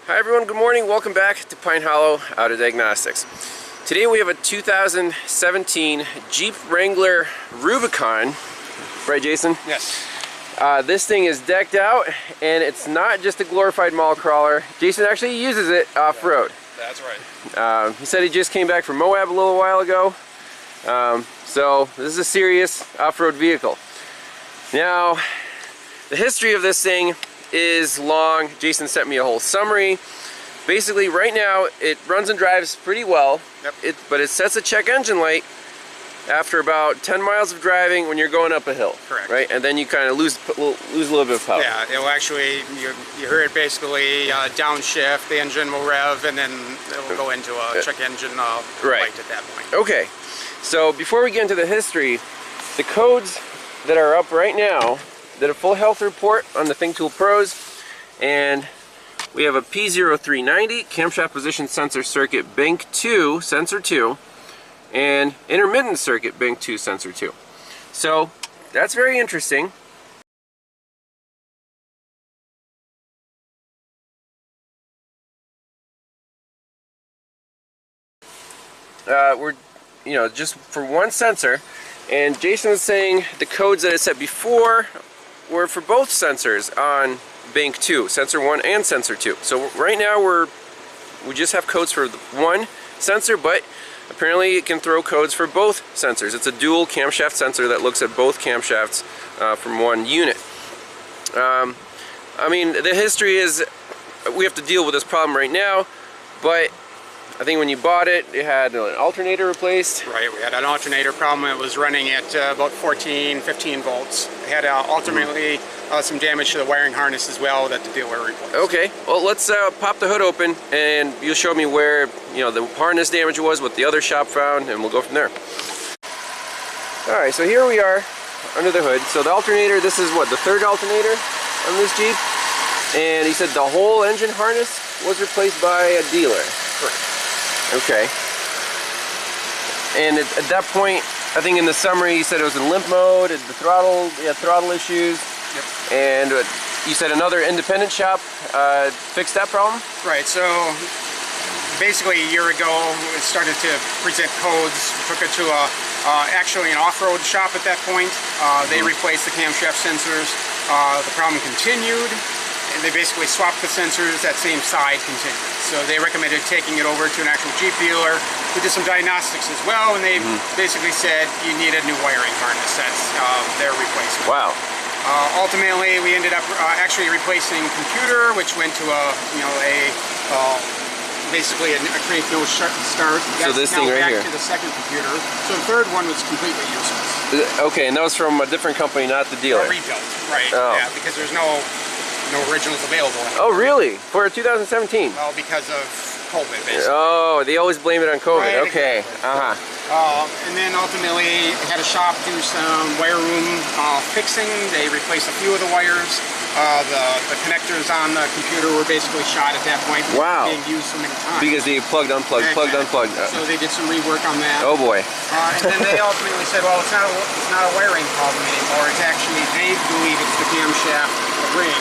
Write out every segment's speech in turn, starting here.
Hi everyone, good morning. Welcome back to Pine Hollow Auto Diagnostics. Today we have a 2017 Jeep Wrangler Rubicon. Right, Jason? Yes. This thing is decked out, and it's not just a glorified mall crawler. Jason actually uses it off-road. That's right. He said he just came back from Moab a little while ago. So this is a serious off-road vehicle. Now, the history of this thing is long. Jason sent me a whole summary. Basically, right now it runs and drives pretty well. Yep. But it sets a check engine light after about 10 miles of driving when you're going up a hill. Correct. Right, and then you kind of lose a little bit of power. Yeah, it'll actually, you hear it basically downshift, the engine will rev, and then it'll go into a check engine light at that point. Okay, so before we get into the history, the codes that are up right now, did a full health report on the Thing Tool Pros, and we have a P0390 camshaft position sensor circuit bank 2 sensor 2 and intermittent circuit bank 2 sensor 2. So that's very interesting. We're just for one sensor, and Jason was saying the codes that I set before were for both sensors on bank 2, sensor 1 and sensor 2. So right now we just have codes for one sensor, but apparently it can throw codes for both sensors. It's a dual camshaft sensor that looks at both camshafts from one unit. I mean, the history is we have to deal with this problem right now, but I think when you bought it, it had an alternator replaced. Right, we had an alternator problem. It was running at about 14, 15 volts. It had ultimately some damage to the wiring harness as well that the dealer replaced. Okay, well let's pop the hood open and you'll show me where the harness damage was, what the other shop found, and we'll go from there. Alright, so here we are under the hood. So the alternator, this is what, the third alternator on this Jeep? And he said the whole engine harness was replaced by a dealer. Correct. Okay. And at that point, I think in the summary you said it was in limp mode, the throttle, throttle issues. Yep. And you said another independent shop fixed that problem? Right, so basically a year ago it started to present codes. We took it to actually an off-road shop at that point. They replaced the camshaft sensors. The problem continued. And they basically swapped the sensors, that same side continued. So they recommended taking it over to an actual Jeep dealer who did some diagnostics as well, and they basically said you need a new wiring harness. That's their replacement. Wow. Ultimately, we ended up actually replacing computer, which went to basically a create no start. So this thing right here. Back to the second computer. So the third one was completely useless. Okay, and that was from a different company, not the dealer. A rebuilt, right? Oh. Yeah, because there's no originals available anymore. Oh, really? For 2017? Well, because of COVID, basically. Oh, they always blame it on COVID. Right, okay. exactly. And then ultimately, had a shop do some wire room fixing. They replaced a few of the wires. The connectors on the computer were basically shot at that point. Wow. Being used so many times. Because they plugged, unplugged, plugged, unplugged. So they did some rework on that. Oh boy. And then they ultimately said, well, it's not a wiring problem anymore. It's actually, they believe it's the camshaft ring.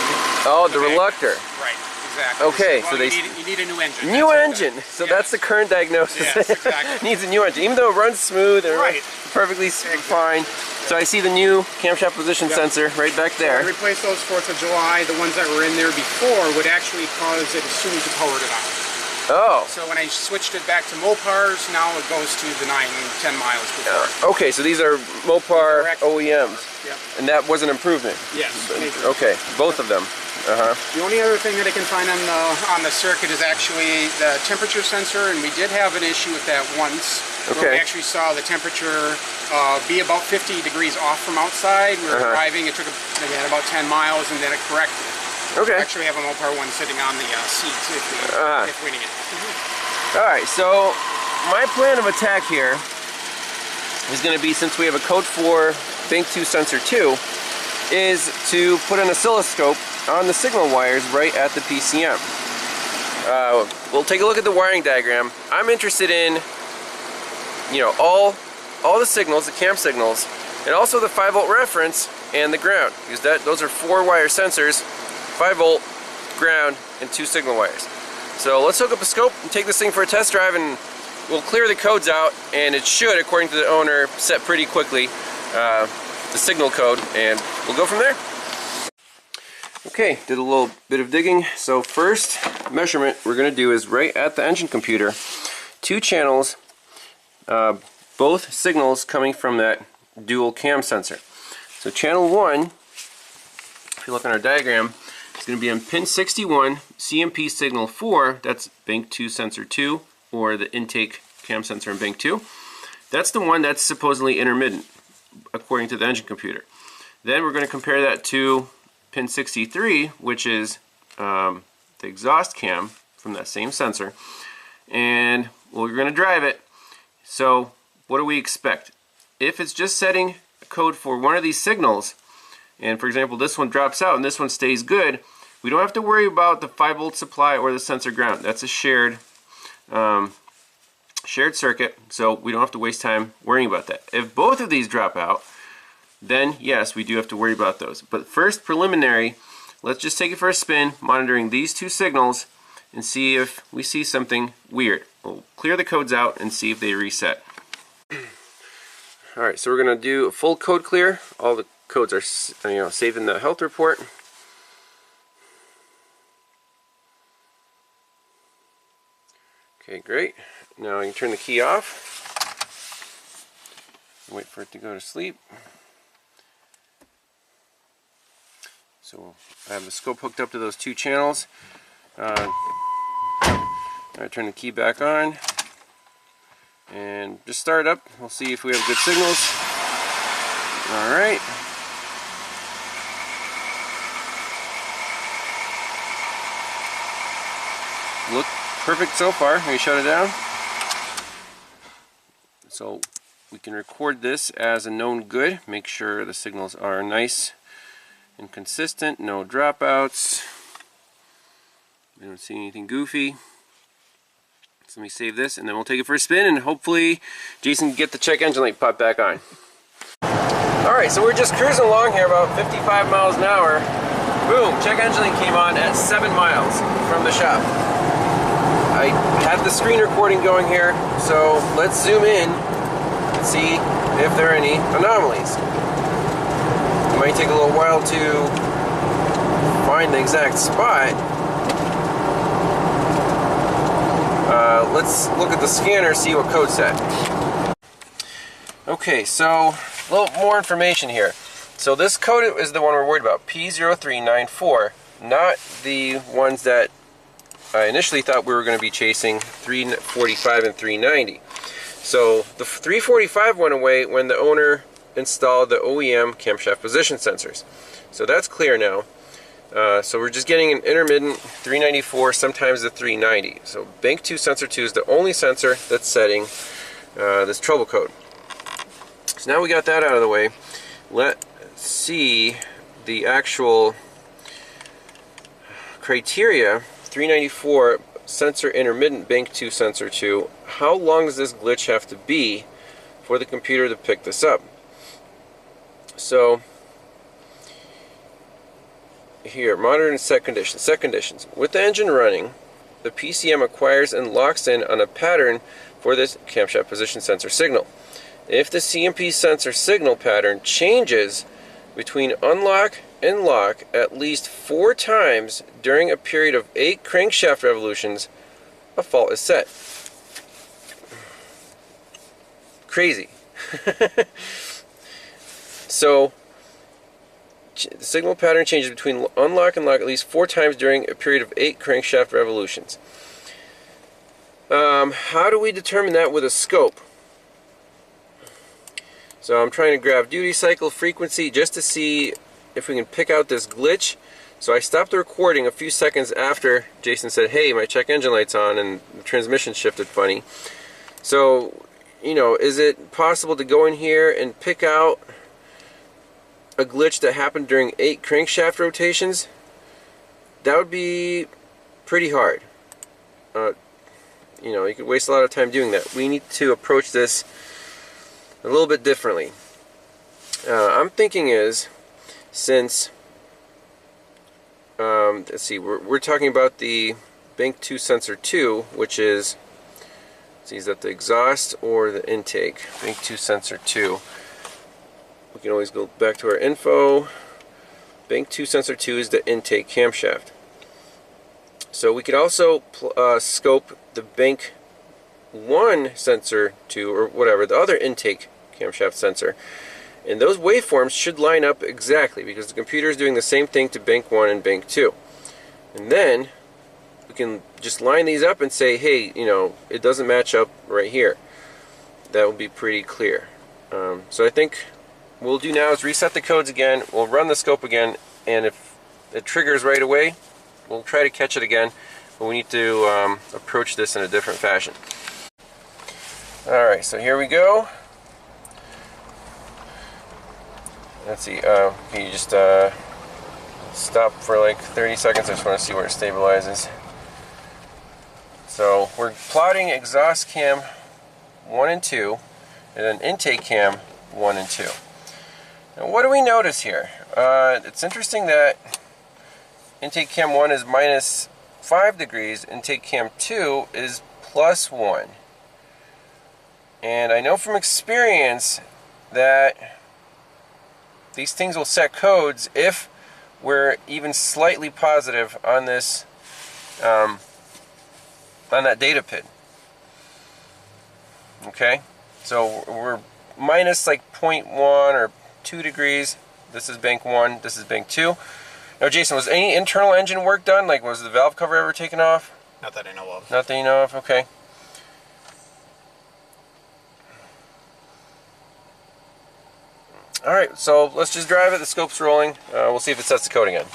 Oh, the reluctor. Right, exactly. Okay, so they you need a new engine. New engine. So that's the current diagnosis. Yes, exactly. Needs a new engine, even though it runs smooth and right. perfectly fine. So I see the new camshaft position sensor right back there. So I replaced those 4th of July. The ones that were in there before would actually cause it as soon as you powered it on. Oh. So when I switched it back to Mopars, now it goes to the 9-10 miles before. Okay, so these are Mopar OEMs. Yep. And that was an improvement. Yes. Okay, both of them. The only other thing that I can find on the circuit is actually the temperature sensor, and we did have an issue with that once. Okay. We actually saw the temperature be about 50 degrees off from outside. We were driving. It took again about 10 miles, and then it corrected. Okay. We actually have a Mopar one sitting on the seats if we need it. All right. So my plan of attack here is going to be, since we have a code 4 Bank 2 sensor 2, is to put an oscilloscope on the signal wires right at the PCM. We'll take a look at the wiring diagram. I'm interested in, all the signals, the cam signals, and also the 5-volt reference and the ground, because those are 4 wire sensors, 5-volt, ground, and 2 signal wires. So let's hook up a scope and take this thing for a test drive, and we'll clear the codes out, and it should, according to the owner, set pretty quickly, the signal code, and we'll go from there. Okay, did a little bit of digging. So first measurement we're going to do is right at the engine computer. 2 channels, both signals coming from that dual cam sensor. So channel 1, if you look on our diagram, it's going to be on pin 61, CMP signal 4, that's bank 2 sensor 2, or the intake cam sensor in bank 2. That's the one that's supposedly intermittent, according to the engine computer. Then we're going to compare that to pin 63, which is the exhaust cam from that same sensor, and we're going to drive it. So what do we expect? If it's just setting a code for one of these signals, and for example this one drops out and this one stays good, we don't have to worry about the 5-volt supply or the sensor ground. That's a shared circuit, so we don't have to waste time worrying about that. If both of these drop out, then yes, we do have to worry about those. But first, preliminary, let's just take it for a spin, monitoring these 2 signals, and see if we see something weird. We'll clear the codes out and see if they reset. Alright, so we're going to do a full code clear. All the codes are saved in the health report. Okay, great. Now I can turn the key off. Wait for it to go to sleep. So I have the scope hooked up to those 2 channels. I turn the key back on and just start it up. We'll see if we have good signals. Alright. Look perfect so far. Let me shut it down. So we can record this as a known good. Make sure the signals are nice and consistent, no dropouts. We don't see anything goofy. So let me save this, and then we'll take it for a spin, and hopefully Jason can get the check engine light pop back on. Alright, so we're just cruising along here about 55 miles an hour. Boom, check engine light came on at 7 miles from the shop. I had the screen recording going here, so let's zoom in and see if there are any anomalies. It might take a little while to find the exact spot. Let's look at the scanner, see what code set. Okay, so a little more information here. So this code is the one we're worried about, P0394, not the ones that I initially thought we were going to be chasing, 345 and 390. So the 345 went away when the owner installed the OEM camshaft position sensors. So that's clear now. So we're just getting an intermittent 394, sometimes the 390. So bank 2 sensor 2 is the only sensor that's setting this trouble code. So now we got that out of the way. Let's see the actual criteria. 394 sensor intermittent bank 2 sensor 2. How long does this glitch have to be for the computer to pick this up? So here, monitor and set conditions. Set conditions. With the engine running, the PCM acquires and locks in on a pattern for this camshaft position sensor signal. If the CMP sensor signal pattern changes between unlock and lock at least 4 times during a period of 8 crankshaft revolutions, a fault is set. Crazy. So the signal pattern changes between unlock and lock at least 4 times during a period of 8 crankshaft revolutions. How do we determine that with a scope? So I'm trying to grab duty cycle frequency just to see if we can pick out this glitch. So I stopped the recording a few seconds after Jason said, hey, my check engine light's on and the transmission shifted funny. So, you know, is it possible to go in here and pick out a glitch that happened during 8 crankshaft rotations? That would be pretty hard. You know, you could waste a lot of time doing that. We need to approach this a little bit differently. I'm thinking is, since let's see, we're talking about the bank 2 sensor 2, which is, let's see, is that the exhaust or the intake? Bank 2 sensor 2. We can always go back to our info. Bank 2 sensor 2 is the intake camshaft. So we could also scope the bank 1 sensor 2, or whatever, the other intake camshaft sensor. And those waveforms should line up exactly because the computer is doing the same thing to bank 1 and bank 2. And then we can just line these up and say, hey, you know, it doesn't match up right here. That will be pretty clear. So I think what we'll do now is reset the codes again, we'll run the scope again, and if it triggers right away, we'll try to catch it again, but we need to approach this in a different fashion. Alright, so here we go. Let's see, can you just stop for like 30 seconds? I just want to see where it stabilizes. So we're plotting exhaust cam 1 and 2, and then intake cam 1 and 2. Now what do we notice here? It's interesting that intake cam 1 is minus 5 degrees, intake cam 2 is plus 1. And I know from experience that these things will set codes if we're even slightly positive on this, on that data pin. Okay, so we're minus like 0.1 or 2 degrees. This is bank 1, this is bank 2. Now Jason, was any internal engine work done? Like, was the valve cover ever taken off? Not that I know of. Not that you know of? Okay. Alright, so let's just drive it, the scope's rolling. We'll see if it sets the code again.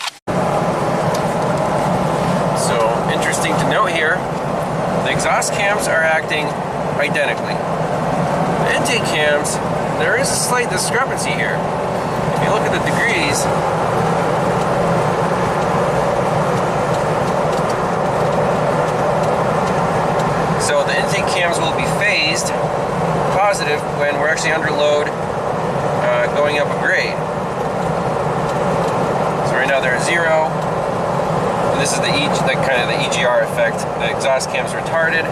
So, interesting to note here, the exhaust cams are acting identically. The intake cams, there is a slight discrepancy here. If you look at the degrees, so the intake cams will be phased positive when we're actually under load going up a grade. So right now they're at 0. And this is the kind of the EGR effect. The exhaust cam's retarded.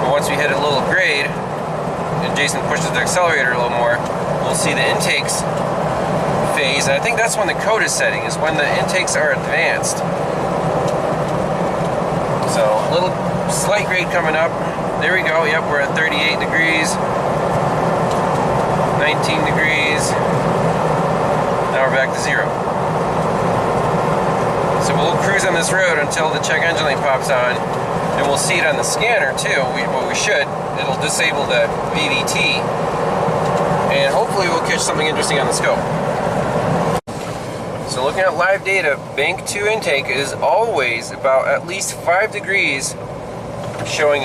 But once we hit a little grade, and Jason pushes the accelerator a little more, we'll see the intakes phase. And I think that's when the code is setting, is when the intakes are advanced. So a little slight grade coming up. There we go. Yep, we're at 38 degrees. 19 degrees. Now we're back to 0. So we'll cruise on this road until the check engine light pops on, and we'll see it on the scanner too. Well, we should. It'll disable the VVT, and hopefully we'll catch something interesting on the scope. So looking at live data, bank 2 intake is always about at least 5 degrees showing,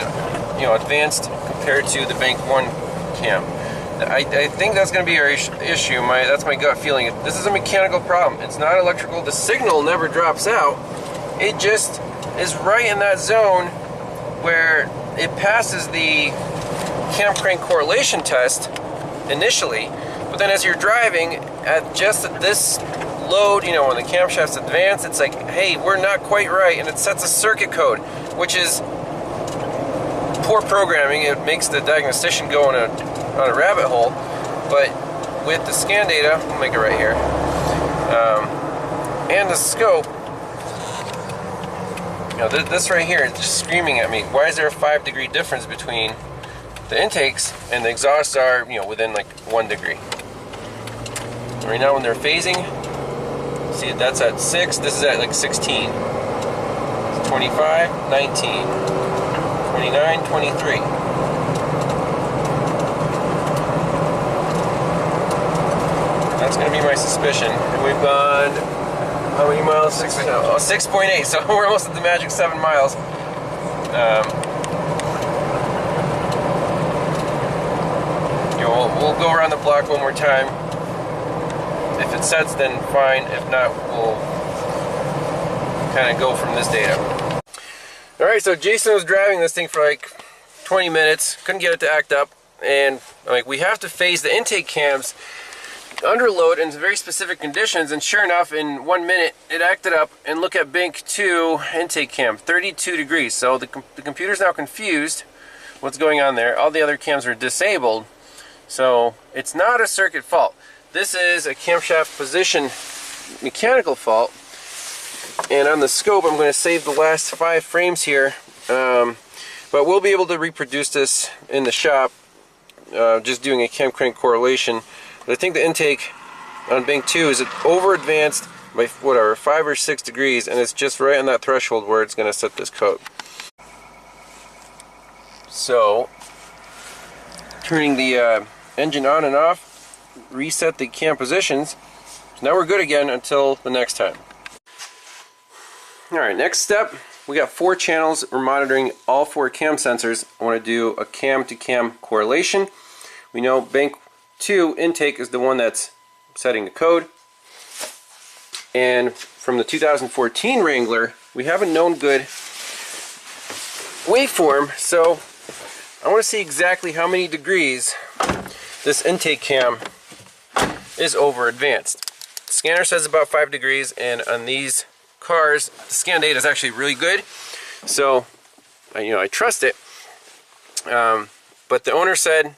you know, advanced compared to the bank 1 cam. I think that's going to be our issue. That's my gut feeling. This is a mechanical problem. It's not electrical. The signal never drops out. It just is right in that zone where it passes the cam crank correlation test initially, but then as you're driving at just at this load, you know, when the camshaft's advanced, it's like, hey, we're not quite right, and it sets a circuit code, which is poor programming. It makes the diagnostician go on a rabbit hole. But with the scan data, we'll make it right here, and the scope, you know, this right here is just screaming at me. Why is there a 5 degree difference between the intakes and the exhausts are, you know, within like 1 degree? Right now when they're phasing, see, that's at 6, this is at like 16. It's 25, 19, 29, 23. That's going to be my suspicion. And we've gone, how many miles? 6.8, so we're almost at the magic 7 miles. You know, we'll go around the block one more time. If it sets, then fine. If not, we'll kind of go from this data. Alright, so Jason was driving this thing for like 20 minutes, couldn't get it to act up, and like, we have to phase the intake cams underload in very specific conditions, and sure enough, in 1 minute it acted up. And look at bank 2 intake cam, 32 degrees. So the computer's now confused what's going on there. All the other cams are disabled, so it's not a circuit fault. This is a camshaft position mechanical fault. And on the scope, I'm going to save the last 5 frames here, but we'll be able to reproduce this in the shop, just doing a cam crank correlation. But I think the intake on bank 2 is over advanced by whatever 5 or 6 degrees, and it's just right on that threshold where it's going to set this code. So, turning the engine on and off, reset the cam positions. So now we're good again until the next time. Alright, next step, we got 4 channels. We're monitoring all 4 cam sensors. I want to do a cam to cam correlation. We know bank 2 intake is the one that's setting the code. And from the 2014 Wrangler, we have a known good waveform, so I want to see exactly how many degrees this intake cam is over advanced. The scanner says about 5 degrees, and on these cars, the scan data is actually really good, so I trust it. But the owner said,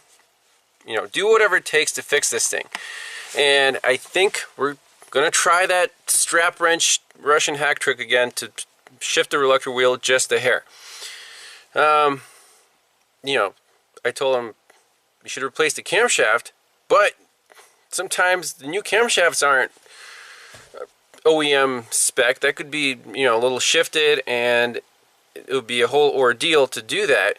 do whatever it takes to fix this thing. And I think we're gonna try that strap wrench Russian hack trick again to shift the reluctor wheel just a hair. I told him you should replace the camshaft, but sometimes the new camshafts aren't OEM spec. That could be, a little shifted, and it would be a whole ordeal to do that.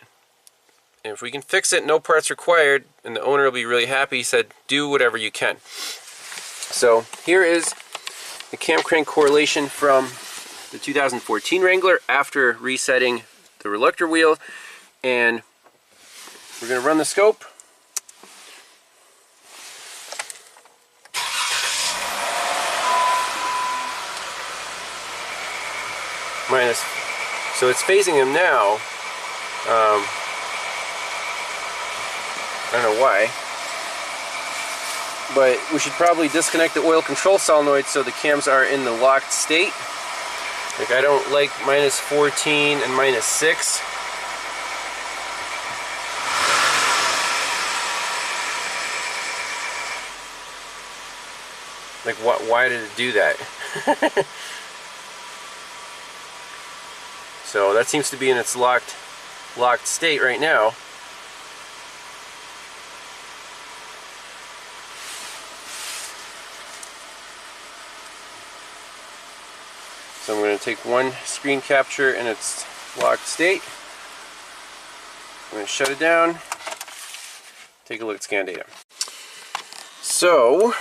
And if we can fix it, no parts required, and the owner will be really happy. He said, do whatever you can. So here is the cam crank correlation from the 2014 Wrangler after resetting the reluctor wheel, and we're going to run the scope. So it's phasing him now. I don't know why, but we should probably disconnect the oil control solenoid so the cams are in the locked state. Like, I don't like -14 and -6. Like, why did it do that? So that seems to be in its locked state right now. So I'm going to take one screen capture in its locked state. I'm going to shut it down. Take a look at scan data. So,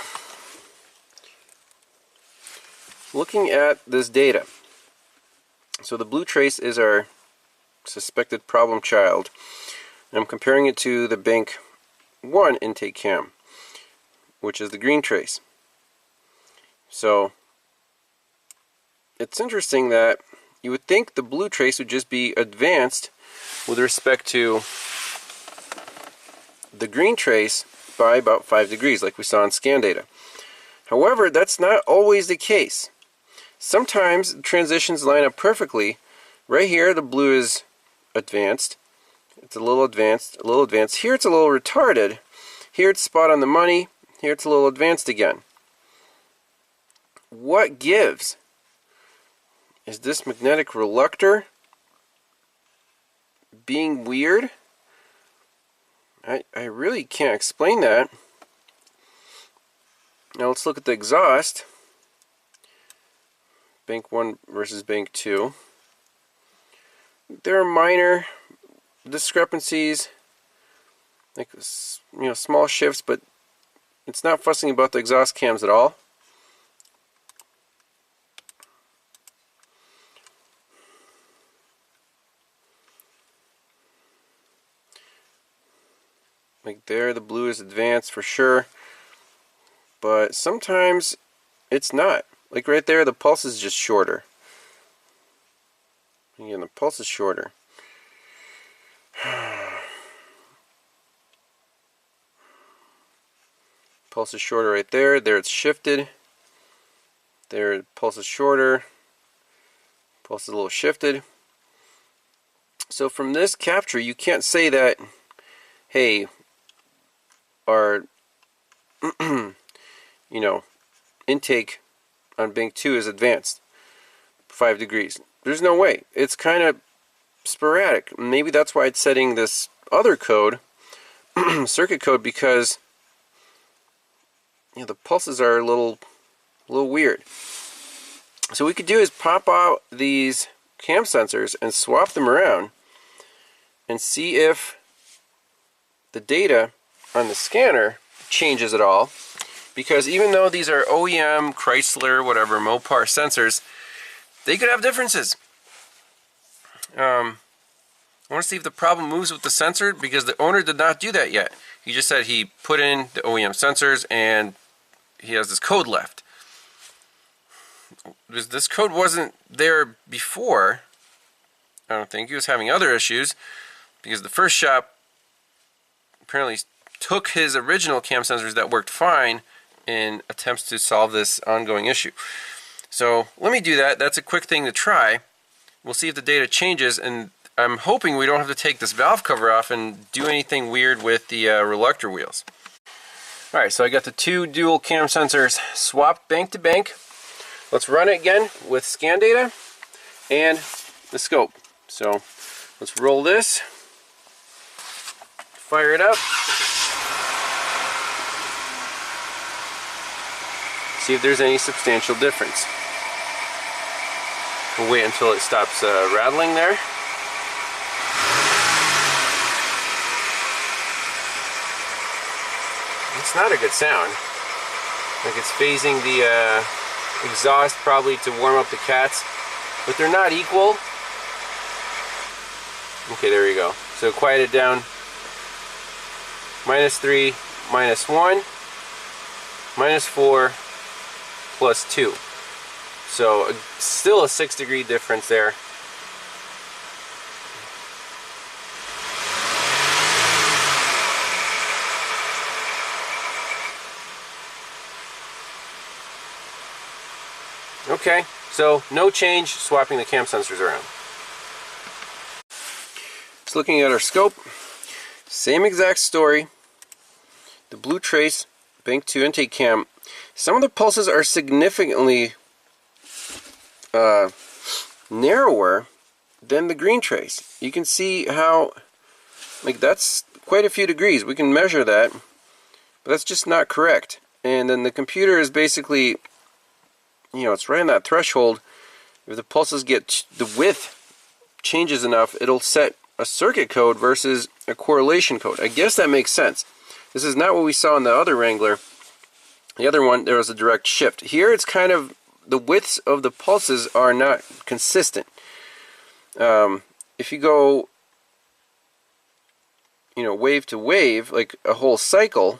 looking at this data. So the blue trace is our suspected problem child. And I'm comparing it to the bank 1 intake cam, which is the green trace. So it's interesting that you would think the blue trace would just be advanced with respect to the green trace by about 5 degrees, like we saw in scan data. However, that's not always the case. Sometimes the transitions line up perfectly. Right here, the blue is advanced. It's a little advanced, a little advanced. Here it's a little retarded. Here it's spot on the money. Here it's a little advanced again. What gives? Is this magnetic reluctor being weird? I really can't explain that. Now let's look at the exhaust. Bank 1 versus bank 2. There are minor discrepancies, like small shifts, but it's not fussing about the exhaust cams at all. Like there, the blue is advanced for sure, but sometimes it's not. Like right there, the pulse is just shorter. Again, the pulse is shorter. Pulse is shorter right there. There it's shifted. There, pulse is shorter. Pulse is a little shifted. So from this capture, you can't say that, hey, our intake on bank 2 is advanced 5 degrees. There's no way. It's kind of sporadic. Maybe that's why it's setting this other code, circuit code, because the pulses are a little weird. So what we could do is pop out these cam sensors and swap them around and see if the data on the scanner changes at all, because even though these are OEM, Chrysler, whatever, Mopar sensors, they could have differences. I want to see if the problem moves with the sensor, because the owner did not do that yet. He just said he put in the OEM sensors and he has this code left. This code wasn't there before. I don't think he was having other issues, because the first shop apparently took his original cam sensors that worked fine in attempts to solve this ongoing issue. So let me do that. That's a quick thing to try. We'll see if the data changes, and I'm hoping we don't have to take this valve cover off and do anything weird with the reluctor wheels. Alright, so I got the 2 dual cam sensors swapped bank to bank. Let's run it again with scan data and the scope. So let's roll this, fire it up, see if there's any substantial difference. We'll wait until it stops rattling there. It's not a good sound. Like it's phasing the exhaust probably to warm up the cats, but they're not equal. Okay, there you go. So quiet it down. -3, -1, -4, +2. So still a 6-degree difference there. Okay, so no change swapping the cam sensors around. Just looking at our scope, same exact story. The blue trace bank 2 intake cam, some of the pulses are significantly narrower than the green trace. You can see how, like, that's quite a few degrees. We can measure that, but that's just not correct. And then the computer is basically, it's right in that threshold. If the pulses get, the width changes enough, it'll set a circuit code versus a correlation code. I guess that makes sense. This is not what we saw in the other Wrangler. The other one, there was a direct shift. Here it's kind of, the widths of the pulses are not consistent. If you go, wave to wave, like a whole cycle,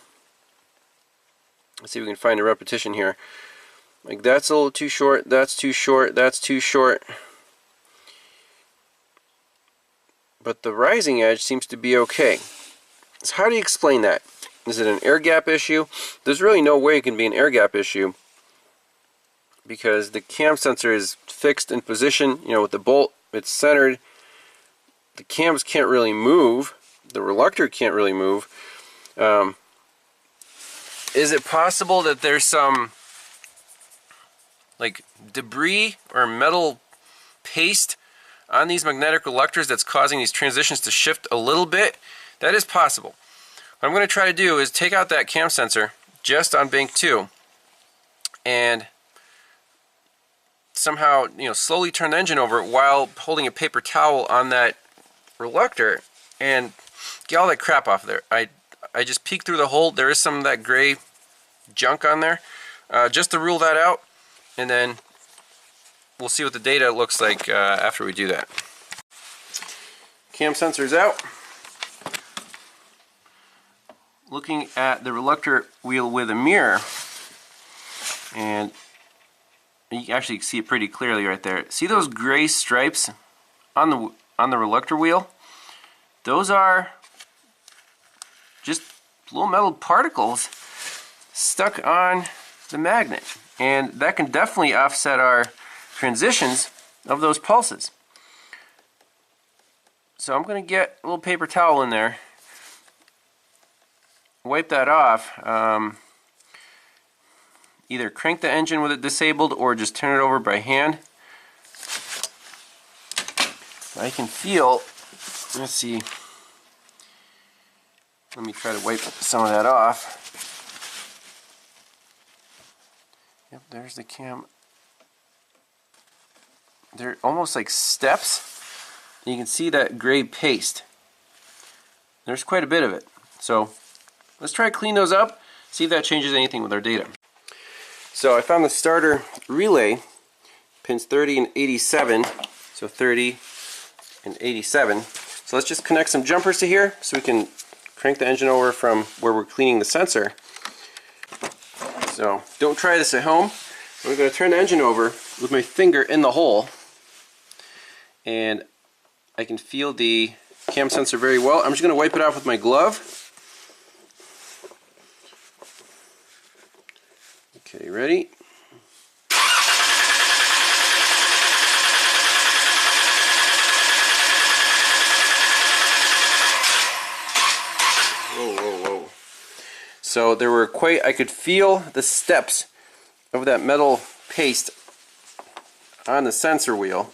let's see if we can find a repetition here. Like that's a little too short, that's too short, that's too short. But the rising edge seems to be okay. So how do you explain that? Is it an air gap issue? There's really no way it can be an air gap issue, because the cam sensor is fixed in position, with the bolt, it's centered. The cams can't really move. The reluctor can't really move. Is it possible that there's some like debris or metal paste on these magnetic reluctors that's causing these transitions to shift a little bit? That is possible. What I'm going to try to do is take out that cam sensor just on bank 2 and somehow, slowly turn the engine over while holding a paper towel on that reluctor and get all that crap off of there. I just peeked through the hole. There is some of that gray junk on there, just to rule that out, and then we'll see what the data looks like after we do that. Cam sensor's out. Looking at the reluctor wheel with a mirror, and you can actually see it pretty clearly right there. See those gray stripes on the reluctor wheel? Those are just little metal particles stuck on the magnet, and that can definitely offset our transitions of those pulses. So I'm going to get a little paper towel in there, wipe that off, either crank the engine with it disabled or just turn it over by hand. I can feel, let's see, let me try to wipe some of that off. Yep, there's the cam. They're almost like steps. You can see that gray paste. There's quite a bit of it. So let's try to clean those up, see if that changes anything with our data. So I found the starter relay, pins 30 and 87, so 30 and 87. So let's just connect some jumpers to here so we can crank the engine over from where we're cleaning the sensor. So don't try this at home. I'm going to turn the engine over with my finger in the hole, and I can feel the cam sensor very well. I'm just going to wipe it off with my glove. Okay, ready? Whoa, whoa, whoa. So there were I could feel the steps of that metal paste on the sensor wheel.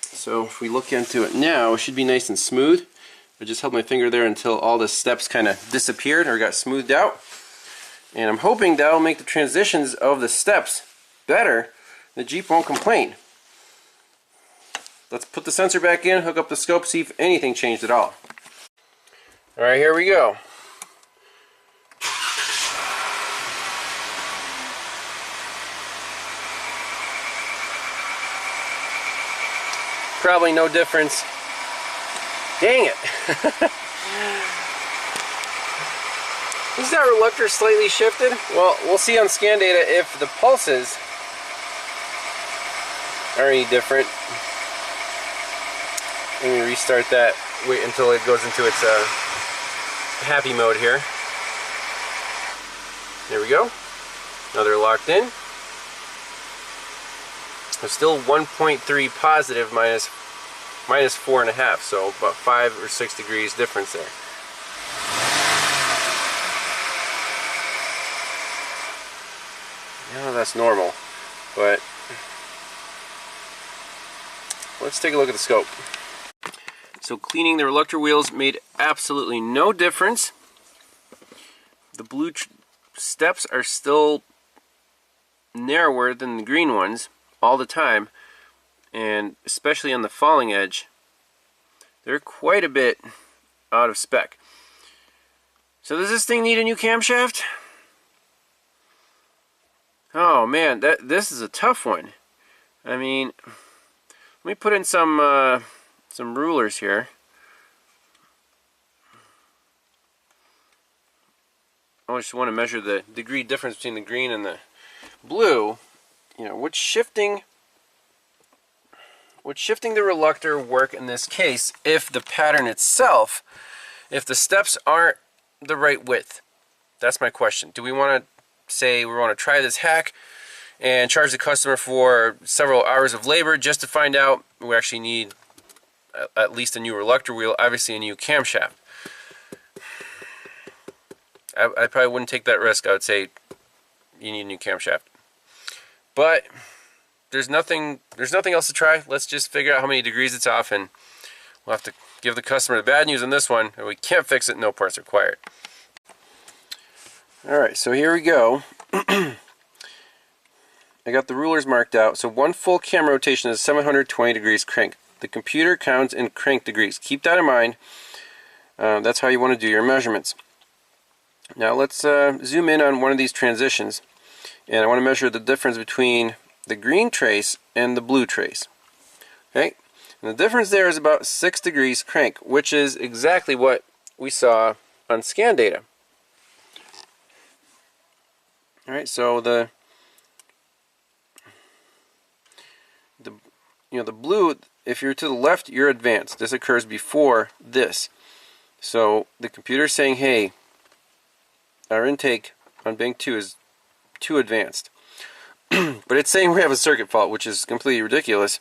So if we look into it now, it should be nice and smooth. I just held my finger there until all the steps kind of disappeared or got smoothed out. And I'm hoping that'll make the transitions of the steps better. The Jeep won't complain. Let's put the sensor back in, hook up the scope, see if anything changed at all. Alright, here we go. Probably no difference. Dang it! Is that reluctor slightly shifted? Well, we'll see on scan data if the pulses are any different. Let me restart that. Wait until it goes into its happy mode here. There we go. Now they're locked in. It's still 1.3 positive minus 4.5, so about 5 or 6 degrees difference there. Yeah, that's normal, but let's take a look at the scope. So cleaning the reluctor wheels made absolutely no difference. The blue steps are still narrower than the green ones all the time, and especially on the falling edge they're quite a bit out of spec. So does this thing need a new camshaft? Oh man, this is a tough one. I mean, let me put in some rulers here. I just want to measure the degree difference between the green and the blue. You know, would shifting the reluctor work in this case if the pattern itself, if the steps aren't the right width? That's my question. Do we want to say we want to try this hack and charge the customer for several hours of labor just to find out we actually need at least a new reluctor wheel, obviously a new camshaft? I probably wouldn't take that risk. I would say you need a new camshaft. But there's nothing else to try. Let's just figure out how many degrees it's off, and we'll have to give the customer the bad news on this one. If we can't fix it, no parts required. Alright, so here we go. I got the rulers marked out. So one full cam rotation is 720 degrees crank. The computer counts in crank degrees. Keep that in mind. That's how you want to do your measurements. Now let's zoom in on one of these transitions, and I want to measure the difference between the green trace and the blue trace. Okay, and the difference there is about 6 degrees crank, which is exactly what we saw on scan data. Alright, so the blue, if you're to the left, you're advanced. This occurs before this. So the computer's saying, hey, our intake on bank 2 is too advanced. But it's saying we have a circuit fault, which is completely ridiculous.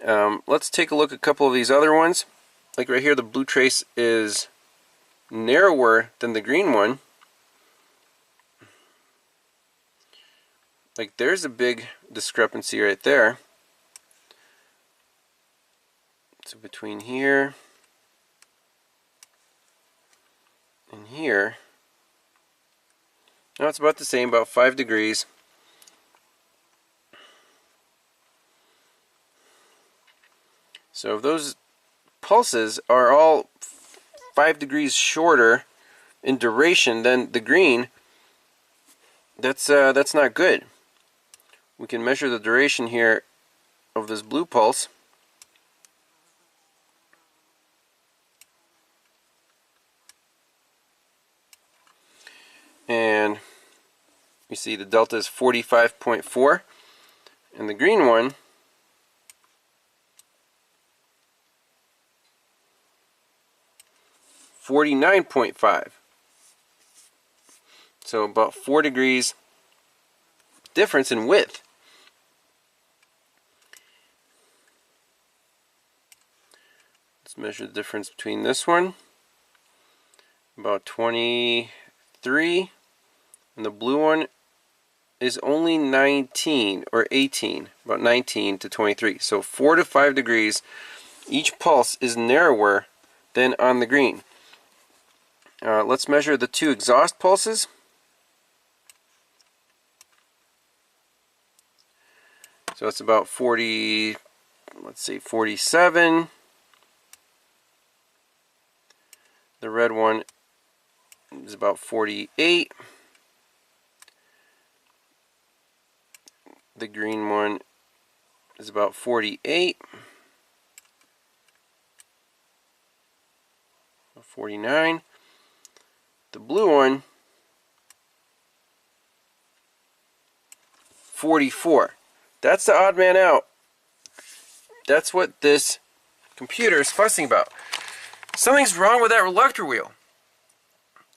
Let's take a look at a couple of these other ones. Like right here, the blue trace is narrower than the green one. Like there's a big discrepancy right there. So between here and here, now it's about the same, about 5 degrees. So if those pulses are all 5 degrees shorter in duration than the green, that's not good. We can measure the duration here of this blue pulse. And you see the delta is 45.4, and the green one $49.5. So about 4 degrees difference in width. Let's measure the difference between this one, about 23, and the blue one is only 19 or 18, about 19 to 23. So 4 to 5 degrees. Each pulse is narrower than on the green. Let's measure the 2 exhaust pulses. So it's about 40, let's say 47. The red one is about 48. The green one is about 48. 49. The blue one, 44. That's the odd man out. That's what this computer is fussing about. Something's wrong with that reluctor wheel.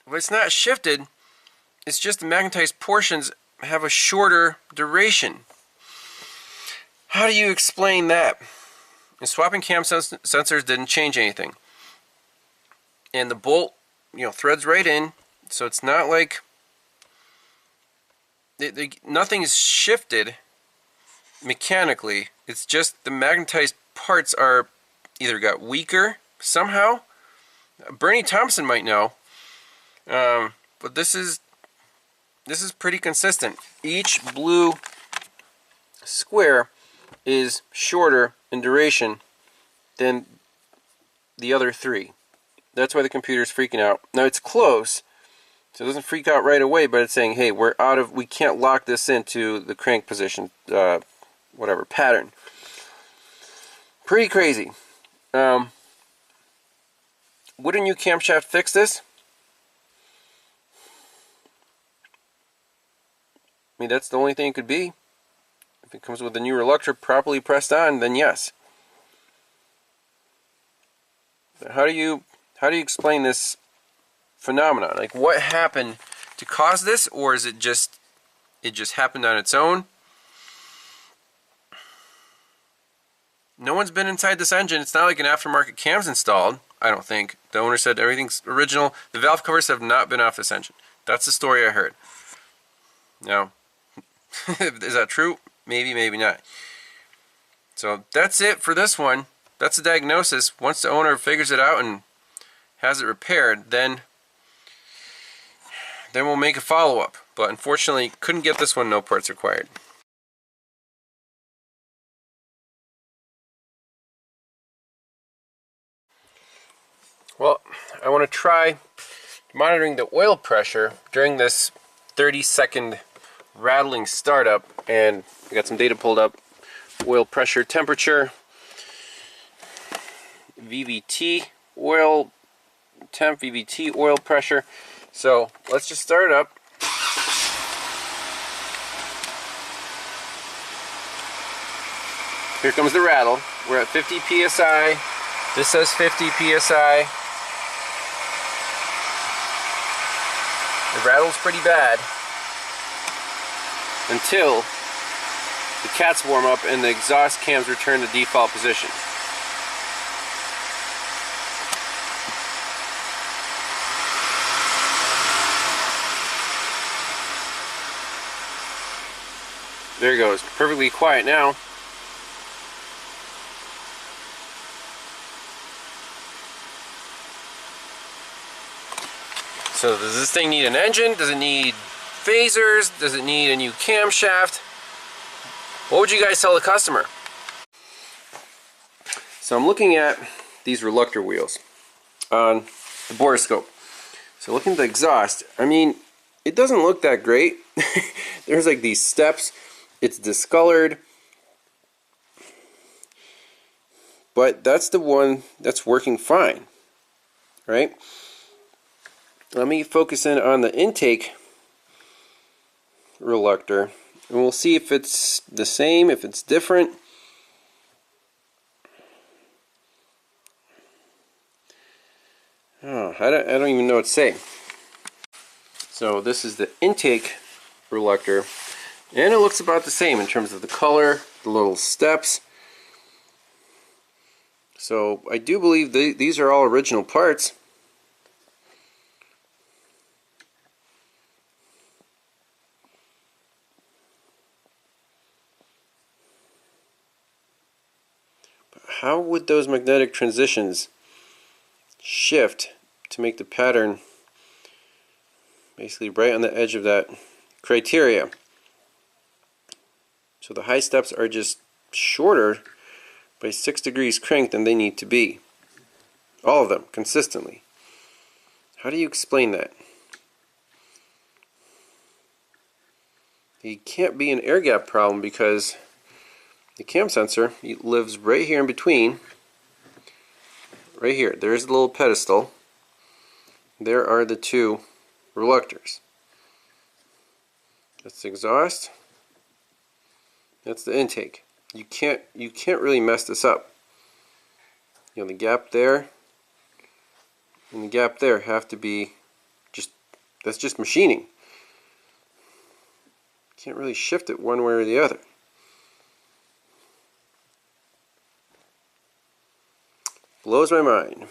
If it's not shifted, it's just the magnetized portions have a shorter duration. How do you explain that? And swapping cam sensors didn't change anything. And the bolt, threads right in, so it's not like nothing's shifted mechanically. It's just the magnetized parts are either got weaker somehow. Bernie Thompson might know, but this is pretty consistent. Each blue square is shorter in duration than the other 3. That's why the computer's freaking out. Now it's close, so it doesn't freak out right away, but it's saying, hey, we can't lock this into the crank position, whatever, pattern. Pretty crazy. Wouldn't you camshaft fix this? I mean, that's the only thing it could be. If it comes with a new reluctor properly pressed on, then yes. But how do you explain this phenomenon? Like, what happened to cause this, or is it just happened on its own? No one's been inside this engine. It's not like an aftermarket cam's installed, I don't think. The owner said everything's original. The valve covers have not been off this engine. That's the story I heard. Now, is that true? Maybe, maybe not. So that's it for this one. That's the diagnosis. Once the owner figures it out and has it repaired, then we'll make a follow-up. But unfortunately, couldn't get this one, no parts required. Well, I want to try monitoring the oil pressure during this 30-second rattling startup, and I got some data pulled up. Oil pressure, temperature, VVT, oil temp, VVT, oil pressure. So let's just start it up. Here comes the rattle. We're at 50 psi. This says 50 psi. It rattles pretty bad until the cats warm up and the exhaust cams return to default position. There it goes, perfectly quiet now. So does this thing need an engine? Does it need phasers? Does it need a new camshaft? What would you guys tell the customer? So I'm looking at these reluctor wheels on the borescope. So looking at the exhaust, I mean, it doesn't look that great. There's like these steps. It's discolored. But that's the one that's working fine, right? Let me focus in on the intake reluctor, and we'll see if it's the same, if it's different. Oh, I don't even know what to say. So this is the intake reluctor, and it looks about the same in terms of the color, the little steps. So I do believe these are all original parts. How would those magnetic transitions shift to make the pattern basically right on the edge of that criteria? So the high steps are just shorter by 6 degrees crank than they need to be. All of them, consistently. How do you explain that? It can't be an air gap problem because the cam sensor lives right here in between. Right here. There's the little pedestal. There are the two reluctors. That's the exhaust. That's the intake. You can't really mess this up. You know, the gap there and the gap there have to be that's just machining. Can't really shift it one way or the other. Blows my mind.